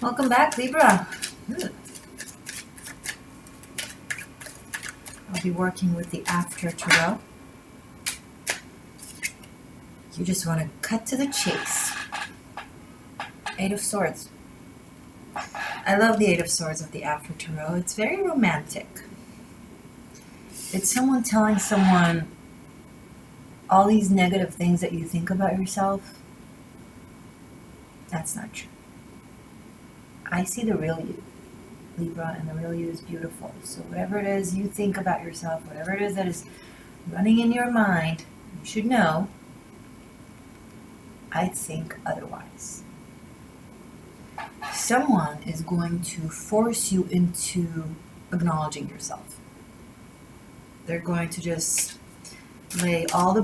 Welcome back, Libra. I'll be working with the After Tarot. You just want to cut to the chase. Eight of Swords. I love the Eight of Swords of the After Tarot. It's very romantic. It's someone telling someone all these negative things that you think about yourself. That's not true. I see the real you, Libra, and the real you is beautiful. So whatever it is you think about yourself, whatever it is that is running in your mind, you should know, I think otherwise. Someone is going to force you into acknowledging yourself. They're going to just lay all the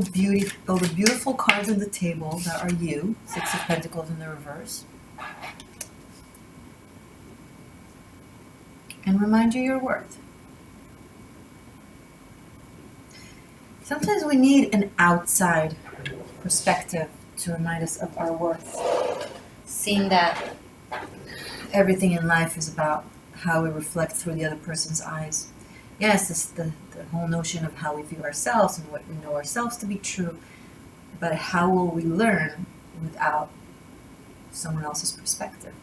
beautiful cards on the table that are you. Six of Pentacles in the reverse. And remind you your worth. Sometimes we need an outside perspective to remind us of our worth. Seeing that everything in life is about how we reflect through the other person's eyes. Yes, this is the whole notion of how we view ourselves and what we know ourselves to be true, but how will we learn without someone else's perspective?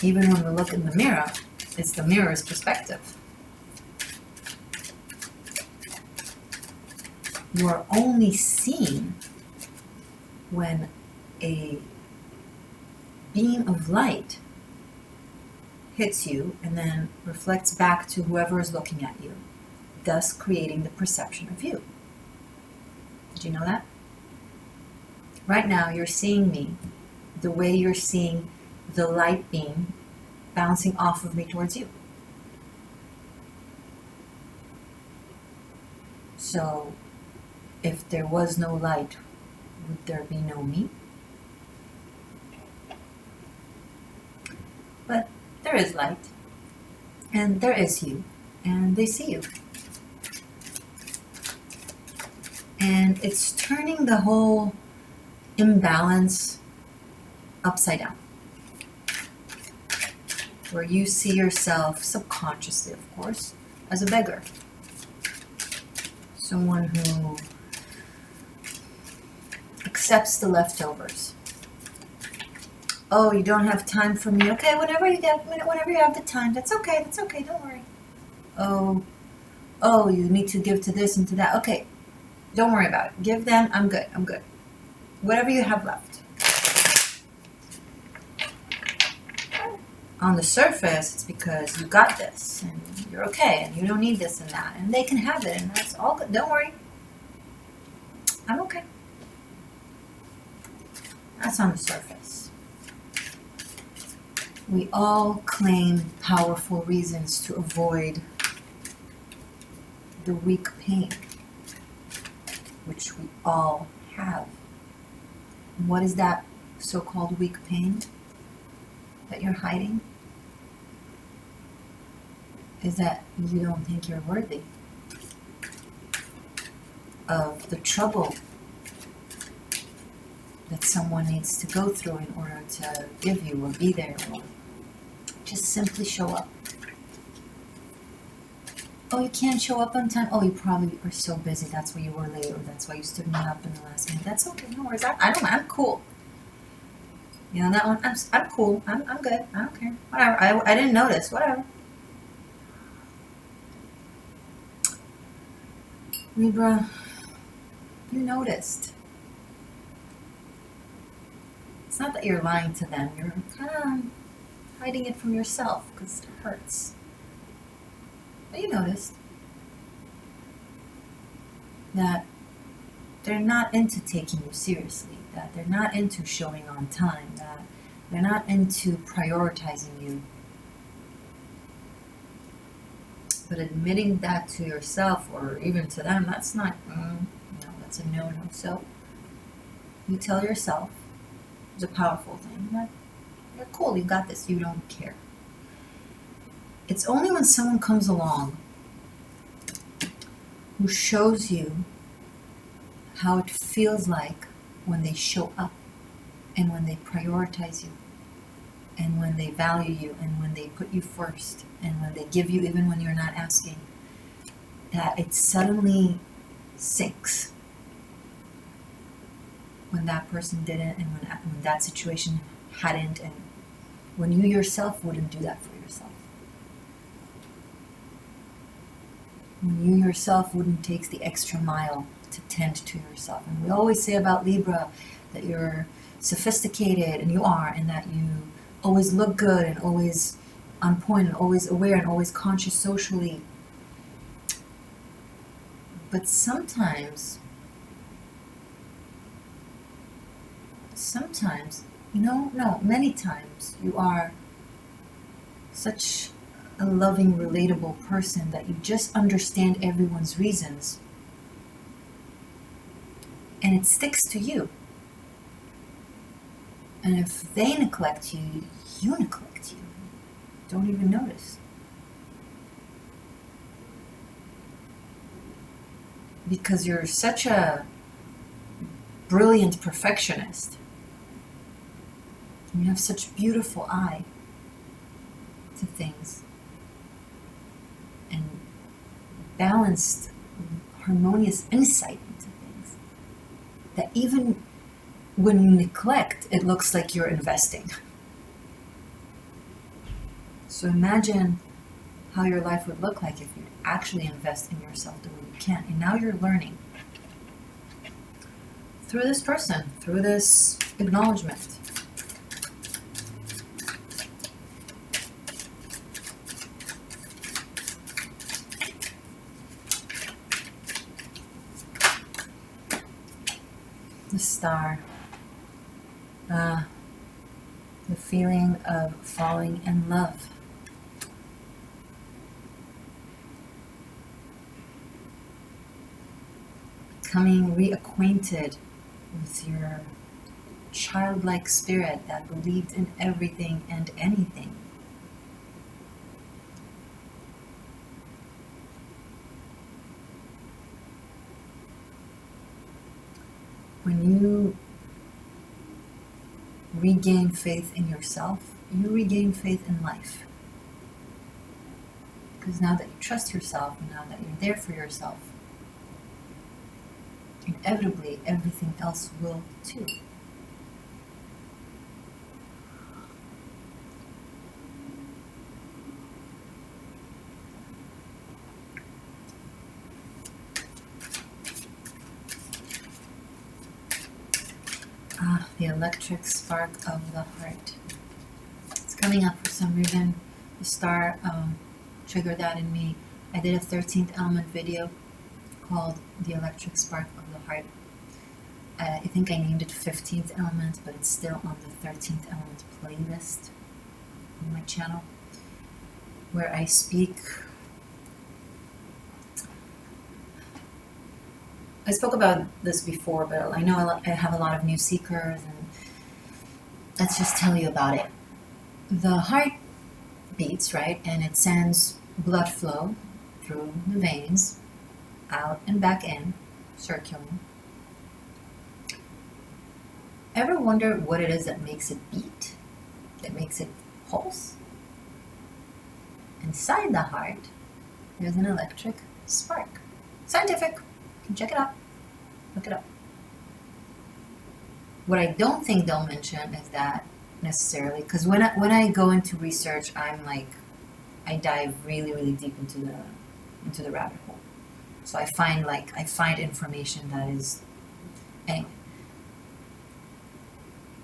Even when we look in the mirror, it's the mirror's perspective. You are only seen when a beam of light hits you and then reflects back to whoever is looking at you, thus creating the perception of you. Did you know that? Right now, you're seeing me the way you're seeing the light beam bouncing off of me towards you. So, if there was no light, would there be no me? But there is light, and there is you, and they see you. And it's turning the whole imbalance upside down, where you see yourself, subconsciously of course, as a beggar. Someone who accepts the leftovers. Oh, you don't have time for me. Okay, whenever you have the time, that's okay, don't worry. Oh, you need to give to this and to that. Okay, don't worry about it. Give them, I'm good. Whatever you have left. On the surface, it's because you got this, and you're okay, and you don't need this and that, and they can have it, and that's all good. Don't worry. I'm okay. That's on the surface. We all claim powerful reasons to avoid the weak pain, which we all have. And what is that so-called weak pain that you're hiding? Is that you don't think you're worthy of the trouble that someone needs to go through in order to give you or be there or just simply show up. Oh, you can't show up on time? Oh, you probably are so busy, that's why you were late, or that's why you stood me up in the last minute. That's okay, no worries. I'm cool. You know that one? I'm cool. I'm good. I don't care. Whatever. I didn't notice. Whatever. Libra, you noticed. It's not that you're lying to them. You're kind of hiding it from yourself because it hurts. But you noticed that they're not into taking you seriously, that they're not into showing on time, that they're not into prioritizing you. But admitting that to yourself or even to them, that's not, that's a no-no. So you tell yourself, it's a powerful thing, that you're cool, you got this, you don't care. It's only when someone comes along who shows you how it feels like when they show up and when they prioritize you, and when they value you, and when they put you first, and when they give you even when you're not asking, that it suddenly sinks when that person didn't, and when that situation hadn't, and when you yourself wouldn't do that for yourself. When you yourself wouldn't take the extra mile to tend to yourself. And we always say about Libra that you're sophisticated, and you are, and that you always look good, and always on point, and always aware, and always conscious socially. But sometimes, many times, you are such a loving, relatable person that you just understand everyone's reasons, and it sticks to you. And if they neglect you, you neglect you. Don't even notice. Because you're such a brilliant perfectionist. You have such beautiful eye to things, and balanced, harmonious insight into things, that even when you neglect, it looks like you're investing. So imagine how your life would look like if you actually invest in yourself the way you can. And now you're learning through this person, through this acknowledgement. The star. The feeling of falling in love. Becoming reacquainted with your childlike spirit that believed in everything and anything. When you regain faith in yourself, you regain faith in life. Because now that you trust yourself, and now that you're there for yourself, inevitably everything else will too. The electric spark of the heart. It's coming up for some reason. The star triggered that in me. I did a 13th element video called The Electric Spark of the Heart. I think I named it 15th element, but it's still on the 13th element playlist on my channel, where I spoke about this before, but I know I have a lot of new seekers, and let's just tell you about it. The heart beats, right? And it sends blood flow through the veins, out and back in, circulating. Ever wonder what it is that makes it beat? That makes it pulse? Inside the heart, there's an electric spark. Scientific. You can check it out. Look it up. What I don't think they'll mention is that necessarily, because when I go into research, I'm like, I dive really, really deep into the rabbit hole. So I find information that is, anyway.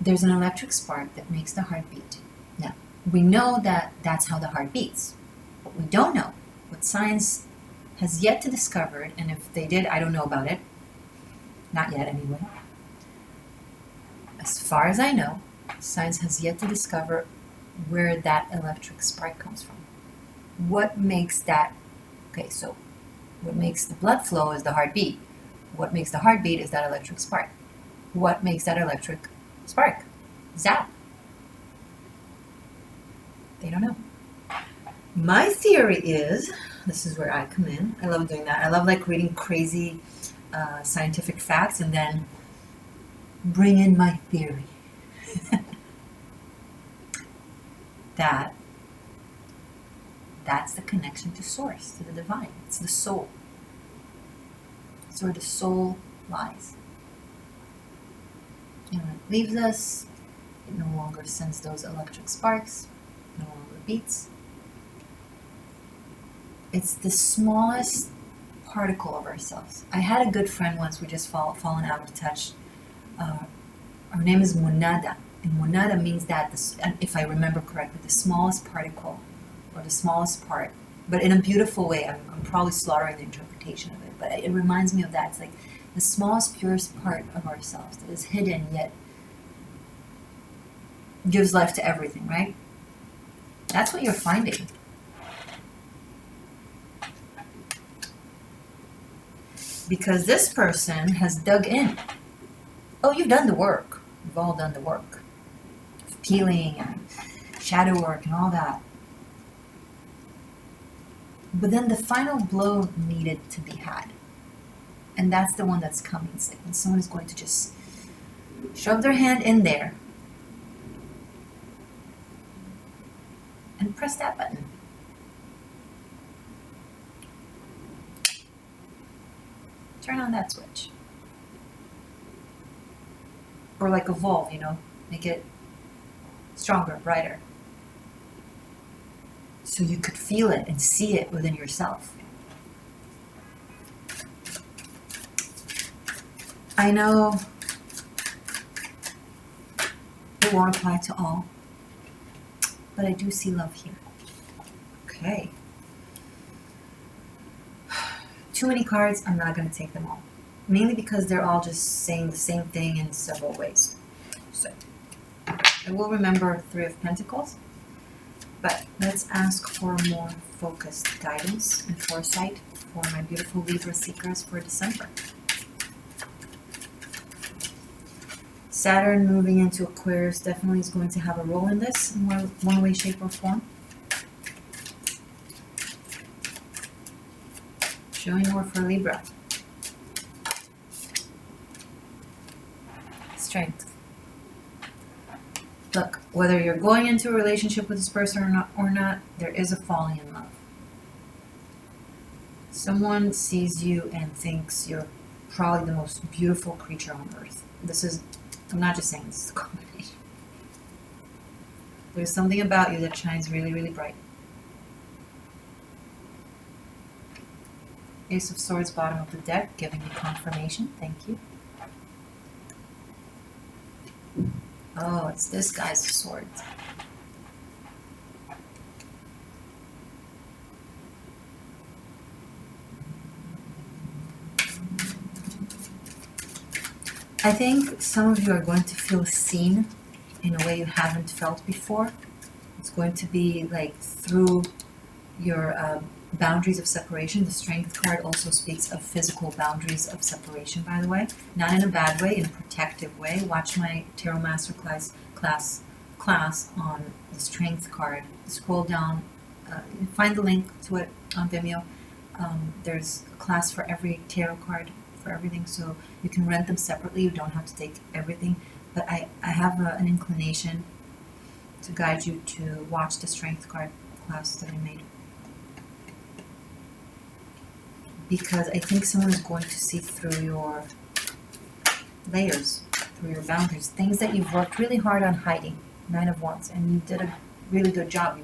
There's an electric spark that makes the heart beat. Now, we know that that's how the heart beats. What we don't know, what science has yet to discover, and if they did, I don't know about it. Not yet, anyway. As far as I know, science has yet to discover where that electric spark comes from. What makes that? Okay, so what makes the blood flow is the heartbeat. What makes the heartbeat is that electric spark. What makes that electric spark? Zap. They don't know. My theory is, this is where I come in. I love doing that. I love like reading crazy scientific facts and then bring in my theory. That's the connection to source, to the divine. It's the soul. It's where the soul lies. And when it leaves us, it no longer sends those electric sparks, no longer beats. It's the smallest particle of ourselves. I had a good friend once, we just fallen out of touch. Her name is Monada. And monada means that, if I remember correctly, the smallest particle, or the smallest part, but in a beautiful way. I'm probably slaughtering the interpretation of it, but it reminds me of that. It's like the smallest, purest part of ourselves that is hidden yet gives life to everything, right? That's what you're finding. Because this person has dug in. Oh, you've done the work. We've all done the work. Peeling and shadow work and all that. But then the final blow needed to be had. And that's the one that's coming. It's like when someone is going to just shove their hand in there and press that button. Turn on that switch. Or like evolve, make it stronger, brighter. So you could feel it and see it within yourself. I know it won't apply to all, but I do see love here. Okay. Too many cards, I'm not going to take them all. Mainly because they're all just saying the same thing in several ways. So, I will remember Three of Pentacles, but let's ask for more focused guidance and foresight for my beautiful Libra seekers for December. Saturn moving into Aquarius definitely is going to have a role in this in one way, shape, or form. Showing more for Libra. Strength. Look, whether you're going into a relationship with this person or not, there is a falling in love. Someone sees you and thinks you're probably the most beautiful creature on earth. I'm not just saying this is a combination. There's something about you that shines really, really bright. Ace of Swords, bottom of the deck, giving you confirmation. Thank you. Oh, it's this guy's swords. I think some of you are going to feel seen in a way you haven't felt before. It's going to be like through your boundaries of separation. The Strength card also speaks of physical boundaries of separation, by the way. Not in a bad way, in a protective way. Watch my Tarot Masterclass class on the Strength card. Scroll down, find the link to it on Vimeo. There's a class for every tarot card, for everything, so you can rent them separately. You don't have to take everything. But I have an inclination to guide you to watch the Strength card class that I made. Because I think someone is going to see through your layers, through your boundaries, things that you've worked really hard on hiding, 9 of Wands, and you did a really good job.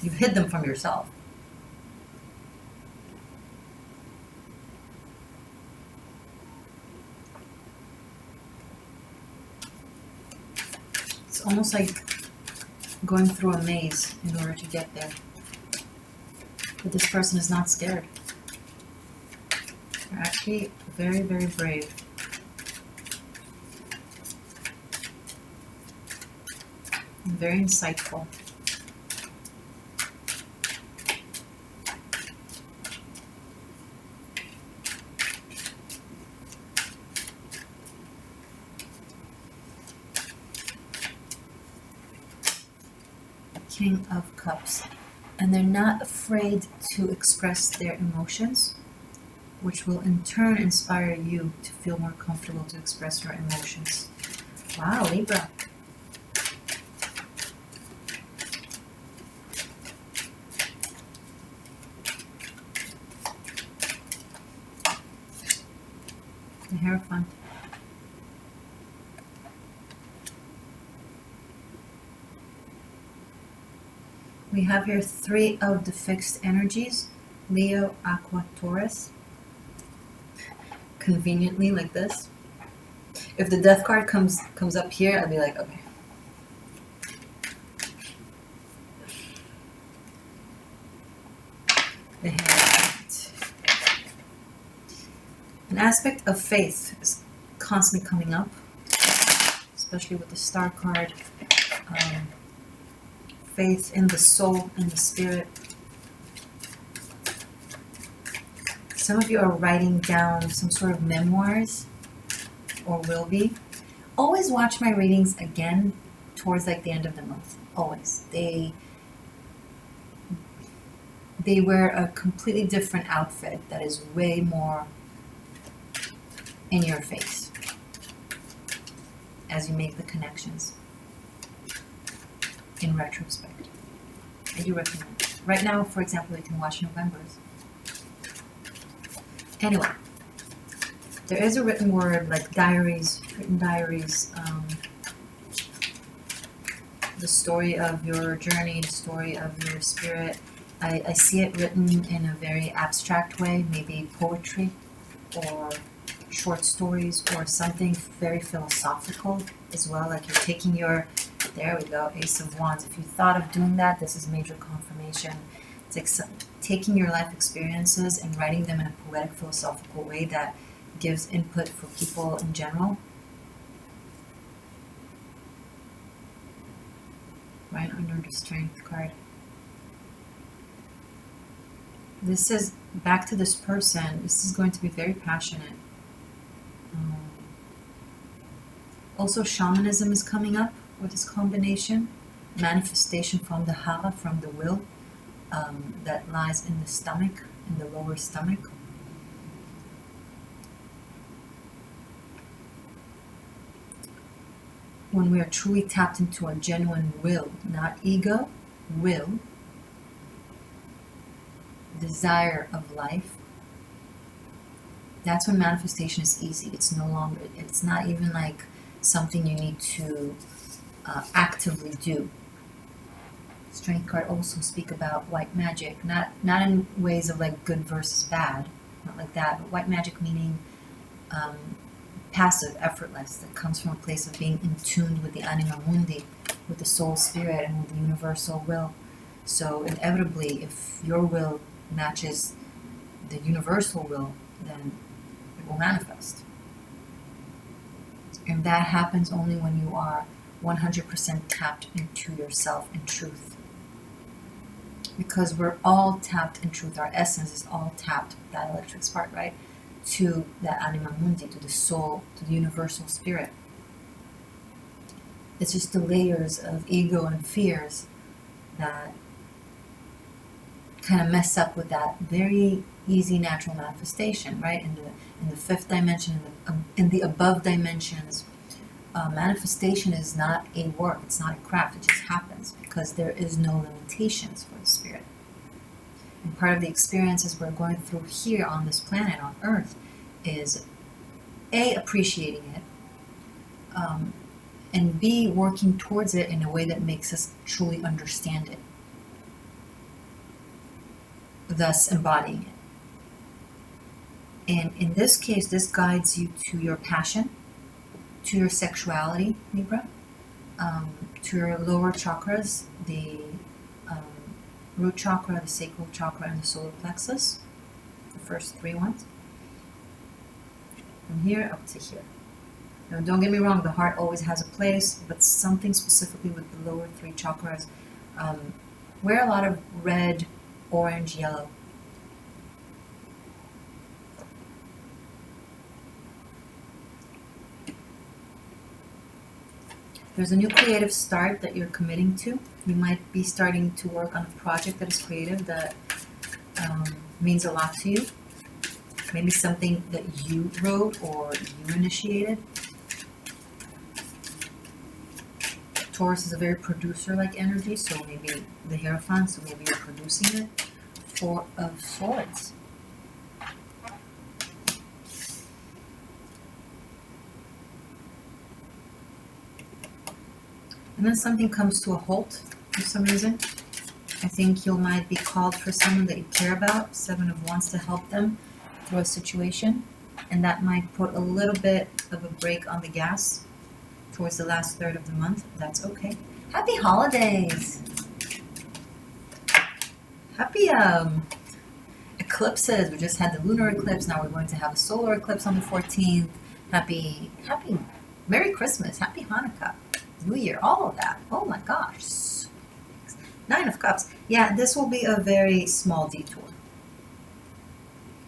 You've hid them from yourself. It's almost like going through a maze in order to get there. But this person is not scared. They're actually very, very brave. And very insightful. King of Cups. And they're not afraid to express their emotions, which will in turn inspire you to feel more comfortable to express your emotions. Wow, Libra. Hierophant. We have here 3 of the fixed energies, Leo, Aqua, Taurus. Conveniently like this. If the death card comes up here, I'd be like, okay. The Hierophant. An aspect of faith is constantly coming up, especially with the Star card. Faith in the soul, in the spirit. Some of you are writing down some sort of memoirs, or will be. Always watch my readings again towards like the end of the month. Always. They wear a completely different outfit that is way more in your face as you make the connections. In retrospect, I do recommend it. Right now, for example, you can watch November's. Anyway, there is a written word like diaries, written diaries, the story of your journey, the story of your spirit. I see it written in a very abstract way, maybe poetry or short stories or something very philosophical as well, like you're taking your, there we go, Ace of Wands. If you thought of doing that, this is major confirmation. It's like taking your life experiences and writing them in a poetic, philosophical way that gives input for people in general. Right under the Strength card. This is back to this person. This is going to be very passionate. Also, shamanism is coming up with this combination. Manifestation from the hara, from the will, that lies in the stomach, in the lower stomach. When we are truly tapped into our genuine will, not ego, will, desire of life, that's when manifestation is easy. It's no longer, it's not even like something you need to actively do. Strength card also speak about white magic, not in ways of like good versus bad, not like that, but white magic meaning passive, effortless, that comes from a place of being in tune with the anima mundi, with the soul spirit, and with the universal will. So inevitably, if your will matches the universal will, then it will manifest. And that happens only when you are 100% tapped into yourself in truth. Because we're all tapped in truth. Our essence is all tapped, that electric spark, right? To that anima mundi, to the soul, to the universal spirit. It's just the layers of ego and fears that kind of mess up with that very easy natural manifestation, right? In the fifth dimension, in the above dimensions, manifestation is not a work, it's not a craft, it just happens because there is no limitations for the spirit. And part of the experiences we're going through here on this planet, on Earth, is A, appreciating it, and B, working towards it in a way that makes us truly understand it, thus embodying it. And in this case, this guides you to your passion, to your sexuality, Libra, to your lower chakras, the root chakra, the sacral chakra, and the solar plexus, the first 3 ones, from here up to here. Now, don't get me wrong, the heart always has a place, but something specifically with the lower 3 chakras. Wear a lot of red, orange, yellow. There's a new creative start that you're committing to. You might be starting to work on a project that is creative, that means a lot to you. Maybe something that you wrote or you initiated. Taurus is a very producer-like energy, so maybe the Hierophant, so maybe you're producing it. 4 of Swords. And then something comes to a halt for some reason. I think you might be called for someone that you care about, 7 of Wands, to help them through a situation. And that might put a little bit of a brake on the gas towards the last third of the month. That's okay. Happy holidays! Happy eclipses. We just had the lunar eclipse. Now we're going to have a solar eclipse on the 14th. Happy Merry Christmas. Happy Hanukkah. New Year. All of that. Oh my gosh. 9 of Cups. Yeah, this will be a very small detour.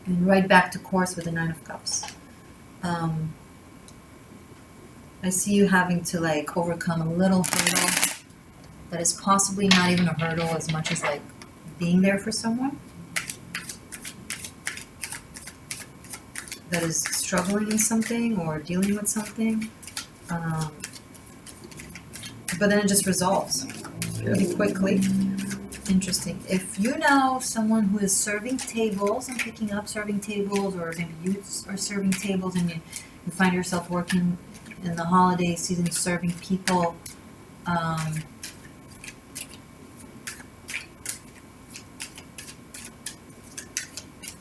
And right back to course with the 9 of Cups. I see you having to like overcome a little hurdle that is possibly not even a hurdle as much as like being there for someone that is struggling in something or dealing with something. But then it just resolves pretty quickly. Interesting. If you know someone who is serving tables and picking up serving tables, or maybe you are serving tables and you find yourself working in the holiday season serving people,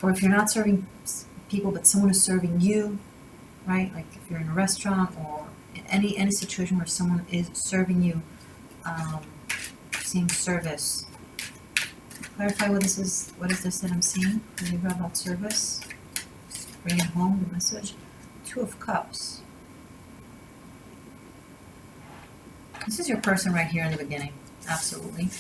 or if you're not serving people but someone is serving you, right? Like if you're in a restaurant or in any situation where someone is serving you, seeing service. Clarify what this is. What is this that I'm seeing? Libra, about service. Just bring it home, the message. 2 of Cups. This is your person right here in the beginning. Absolutely.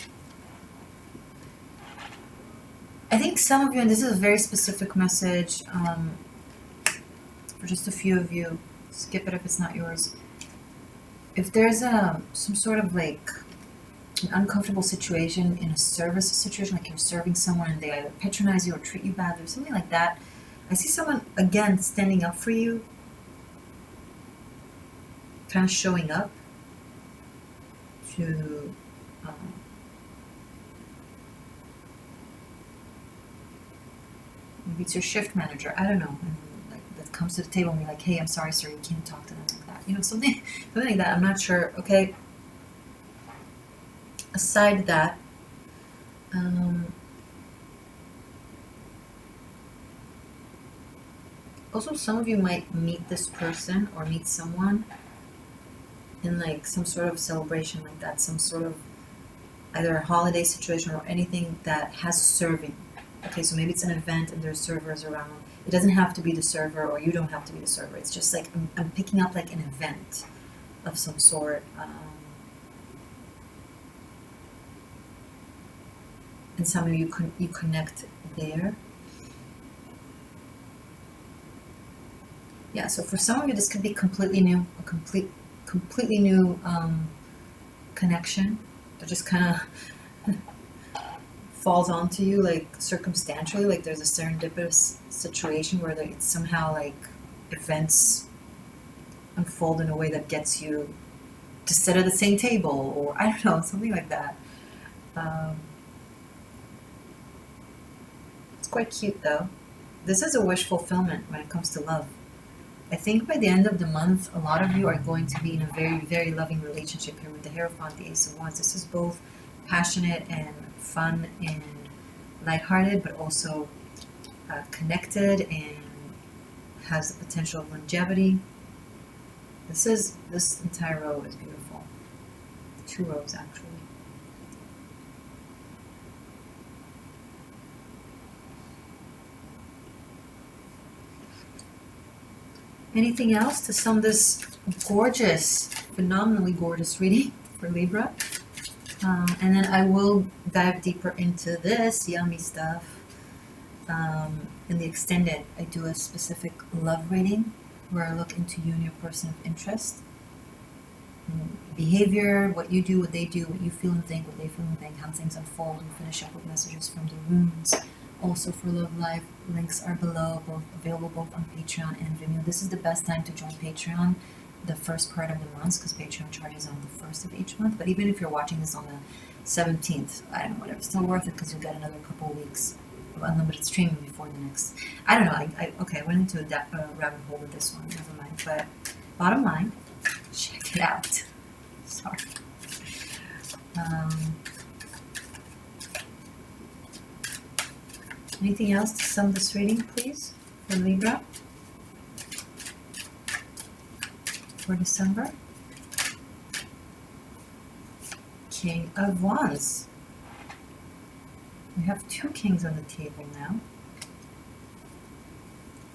I think some of you, and this is a very specific message for just a few of you, skip it if it's not yours. If there's some sort of like an uncomfortable situation in a service situation, like you're serving someone and they either patronize you or treat you badly or something like that, I see someone, again, standing up for you, kind of showing up to maybe it's your shift manager, I don't know, and like that comes to the table and you're like, hey, I'm sorry, sir, you can't talk to them like that. You know, something like that. I'm not sure. Okay. Aside that, also some of you might meet this person or meet someone in like some sort of celebration like that, some sort of either a holiday situation or anything that has serving. Okay, so maybe it's an event and there's servers around. It doesn't have to be the server, or you don't have to be the server. It's just like I'm picking up like an event of some sort. And some of you connect there. Yeah, so for some of you this could be completely new, a completely new connection that just kind of falls onto you like circumstantially, like there's a serendipitous situation where like it's somehow like events unfold in a way that gets you to sit at the same table, or I don't know, something like that. It's quite cute though. This is a wish fulfillment when it comes to love. I think by the end of the month, a lot of you are going to be in a very, very loving relationship here with the Hierophant, the Ace of Wands. This is both passionate and fun and lighthearted, but also connected and has the potential of longevity. This entire row is beautiful. 2 rows actually. Anything else to sum this gorgeous, phenomenally gorgeous reading for Libra? And then I will dive deeper into this yummy stuff in the extended. I do a specific love reading where I look into you and your person of interest. Behavior, what you do, what they do, what you feel and think, what they feel and think, how things unfold. We finish up with messages from the runes. Also for Love Life, links are below, both available both on Patreon and Vimeo. This is the best time to join Patreon, the first part of the month, because Patreon charges on the 1st of each month. But even if you're watching this on the 17th, I don't know, whatever, it's still worth it because you'll get another couple of weeks of unlimited streaming before the next. I don't know, I went into a rabbit hole with this one, never mind. But bottom line, check it out. Sorry. Anything else to sum this reading, please, for Libra for December? King of Wands. We have 2 kings on the table now.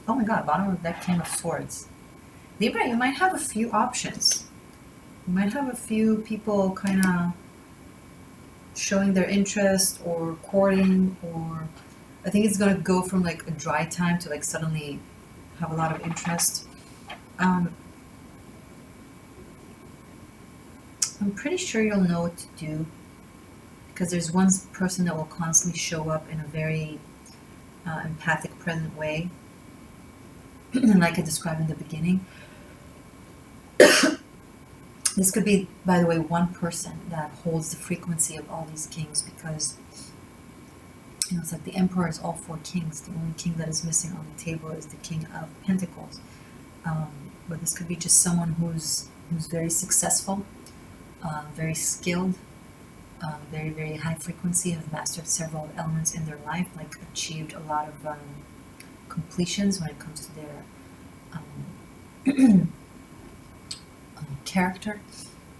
Oh my god, bottom of that, King of Swords. Libra, you might have a few options. You might have a few people kind of showing their interest or courting, or I think it's going to go from like a dry time to like suddenly have a lot of interest. I'm pretty sure you'll know what to do, because there's one person that will constantly show up in a very empathic, present way, like I described in the beginning. This could be, by the way, one person that holds the frequency of all these kings, because you know, it's like the Emperor is all 4 kings. The only king that is missing on the table is the King of Pentacles. But this could be just someone who's very successful, very skilled, very, very high frequency, have mastered several elements in their life, like achieved a lot of completions when it comes to their character.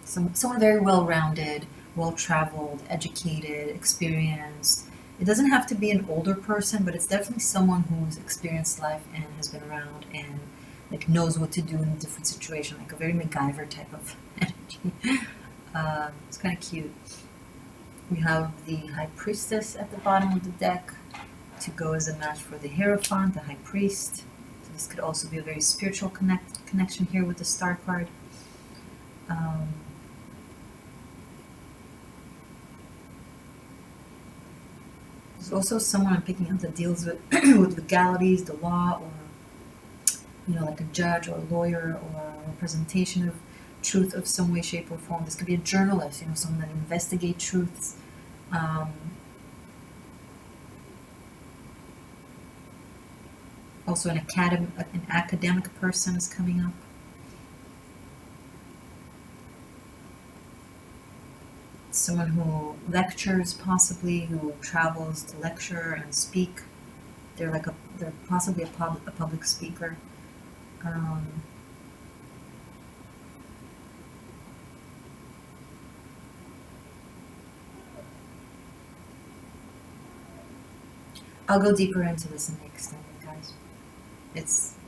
Someone very well-rounded, well-traveled, educated, experienced. It doesn't have to be an older person, but it's definitely someone who's experienced life and has been around and like knows what to do in a different situation, like a very MacGyver type of energy. It's kind of cute. We have the High Priestess at the bottom of the deck to go as a match for the Hierophant, the High Priest. So this could also be a very spiritual connection here with the Star card. There's also someone I'm picking up that deals with with legalities, the law, or you know, like a judge or a lawyer or a representation of truth of some way, shape, or form. This could be a journalist, you know, someone that investigates truths. Also, an academic person is coming up. Someone who lectures, possibly, who travels to lecture and speak. They're possibly a public speaker. I'll go deeper into this in the extended, guys.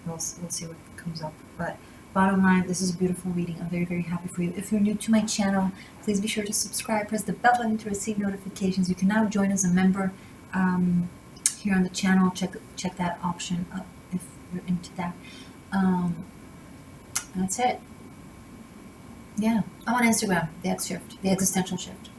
We'll see what comes up. But bottom line, this is a beautiful reading. I'm very, very happy for you. If you're new to my channel, please be sure to subscribe. Press the bell button to receive notifications. You can now join as a member here on the channel. Check that option up if you're into that. That's it. Yeah, I'm on Instagram, the Existential Shift.